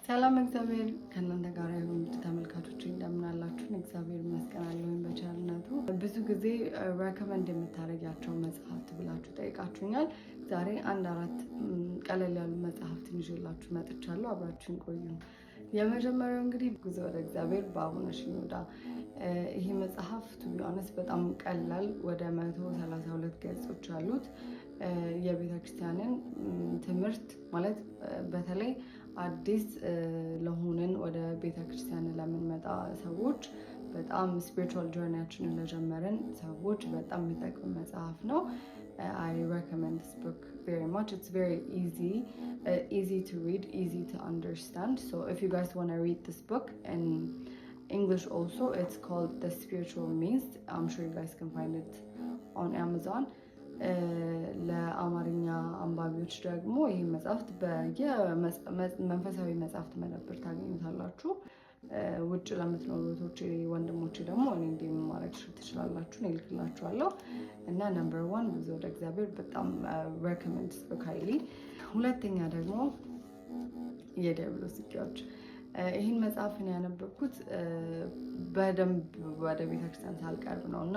ሰላም እግዚአብሔር ከእናንተ ጋር ይሁን። ተመልካቾች እንደምን አላችሁ? እግዚአብሔር ይመስገን አለሁኝ በቸርነቱ። ብዙ ጊዜ ሬኮመንድ የምታደርጊያቸው መጽሐፍት ብላችሁ ጠይቃችሁኛል። ዛሬ አራት ቀለል ያሉ መጽሐፍት ይዤላችሁ መጥቻለሁ። አብራችሁን ቆዩ። የመጀመሪያው እንግዲህ ጉዞ ወደ እግዚአብሔር በአቡነ ሽኖዳ። ይህ መጽሐፍ ቱ ቢ ኦነስት በጣም ቀላል ወደ 132 ገጾች አሉት። የቤተክርስቲያንን ትምህርት ማለት በተለይ አዲስ ለሆነን ወደ ቤተክርስቲያን ለምንመጣ ሰዎች በጣም ስፒሪቹዋል ጆርኒያችንን ለጀመረን ሰዎች በጣም የሚጠቅም መጽሐፍ ነው። I recommend this book very much. It's very easy to read, easy to understand. So if you guys want to read this book in English also, it's called The Spiritual Means. I'm sure you guys can find it on Amazon. ለአማርኛ አንባቢዎች ደግሞ ይህ መጽሐፍት በመንፈሳዊ መጽሐፍት መደብር ታገኙታላችሁ። ውጭ ለምትኖሩ እህቶቼ ወንድሞቼ ደግሞ እኔ እንዲህ ማድረግ ትችላላችሁ፣ እኔ እልክላችኋለሁ። እና ነምበር 1 ጉዞ ወደ እግዚአብሔር በጣም ሬኮመንድ ስፔካሊ። ሁለተኛ ደግሞ የዲያብሎስ ውጊያዎች። ይህን መጽሐፍን ያነበብኩት በደንብ ወደ ቤተክርስቲያን ሳልቀርብ ነው እና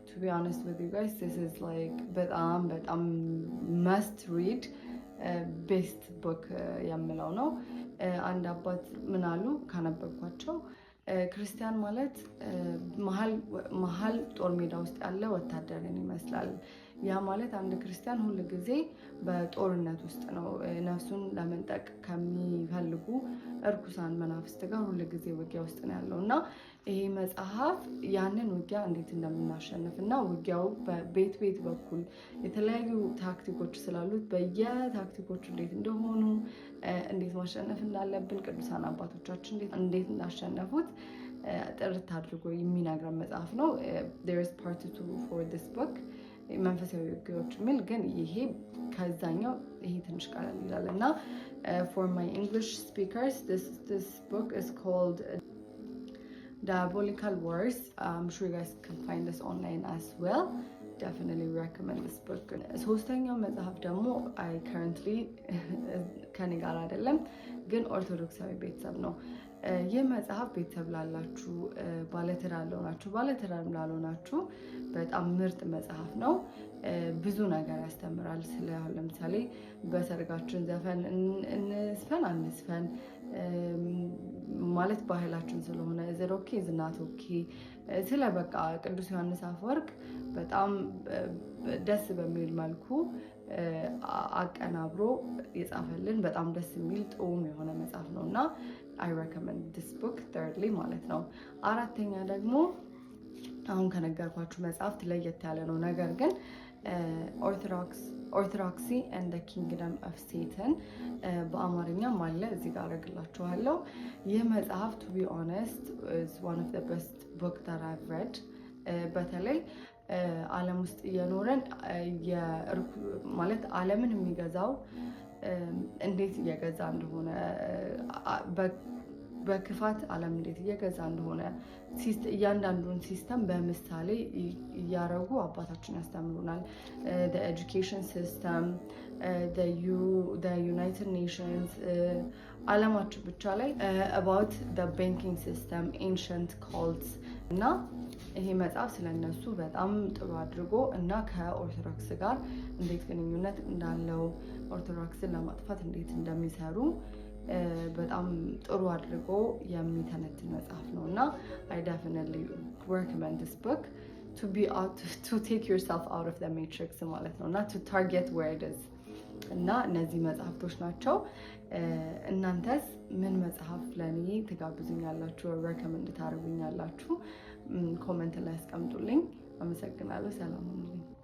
to be honest with you guys, this is like በጣም must read best book የምለው ነው። አንድ አባት ምን አሉ ካነበብኳቸው፣ ክርስቲያን ማለት መሀል ጦር ሜዳ ውስጥ ያለ ወታደርን ይመስላል። ያ ማለት አንድ ክርስቲያን ሁል ጊዜ በጦርነት ውስጥ ነው። ነፍሱን ለመንጠቅ ከሚፈልጉ እርኩሳን መናፍስት ጋር ሁል ጊዜ ውጊያ ውስጥ ነው ያለው እና ይሄ መጽሐፍ ያንን ውጊያ እንዴት እንደምናሸንፍ እና ውጊያው በቤት በኩል የተለያዩ ታክቲኮች ስላሉት በየታክቲኮቹ እንዴት እንደሆኑ እንዴት ማሸነፍ እንዳለብን ቅዱሳን አባቶቻችን እንዴት እንዳሸነፉት ጥርት አድርጎ የሚነግረን መጽሐፍ ነው። there is part 2 for this book መንፈሳዊ ውጊያዎች የሚል ግን ይሄ ከዛኛው ይሄ ትንሽ ቀለል ይላል እና for my English speakers this book is called Diabolical Wars. I'm sure you guys can find this online as well. Definitely recommend this book. ሶስተኛው መጽሐፍ ደግሞ I currently ከኔ ጋር አይደለም ግን ኦርቶዶክሳዊ ቤተሰብ ነው። ይህ መጽሐፍ ቤተሰብ ላላችሁ፣ ባለትዳር ላልሆናችሁ በጣም ምርጥ መጽሐፍ ነው። ብዙ ነገር ያስተምራል። ስለ ለምሳሌ በሰርጋችን ዘፈን እንስፈን አንስፈን ማለት ባህላችን ስለሆነ is okay is not okay ስለ በቃ ቅዱስ ዮሐንስ አፈወርቅ በጣም ደስ በሚል መልኩ አቀናብሮ የጻፈልን በጣም ደስ የሚል ጥዑም የሆነ መጽሐፍ ነውና I recommend this book thirdly ማለት ነው። አራተኛ ደግሞ አሁን ከነገርኳችሁ መጽሐፍት ለየት ያለ ነው፣ ነገር ግን Orthodoxy and the Kingdom of Satan በአማርኛም አለ፣ እዚህ ጋር አደርግላችኋለሁ። ይህ መጽሐፍ to be honest is one of the best book that I've read። በተለይ ዓለም ውስጥ እየኖረን ማለት ዓለምን የሚገዛው እንዴት እየገዛ እንደሆነ በክፋት ዓለም እንዴት እየገዛ እንደሆነ እያንዳንዱን ሲስተም በምሳሌ እያረጉ አባታችን ያስተምሩናል። the education system, the United Nations, ዓለማችን ብቻ ላይ about the banking system, ancient cults እና ይሄ መጽሐፍ ስለነሱ በጣም ጥሩ አድርጎ እና ከኦርቶዶክስ ጋር እንዴት ግንኙነት እንዳለው ኦርቶዶክስን ለማጥፋት እንዴት እንደሚሰሩ በጣም ጥሩ አድርጎ የሚተነትን መጽሐፍ ነው እና I definitely recommend this book to take yourself out of the matrix ማለት ነው እና to target where it is እና እነዚህ መጽሐፍቶች ናቸው። እናንተስ ምን መጽሐፍ ለኔ ትጋብዙኛላችሁ? recommend ታደርጉኛላችሁ? ኮሜንት ላይ አስቀምጡልኝ። አመሰግናለሁ። ሰላም ሁኑልኝ።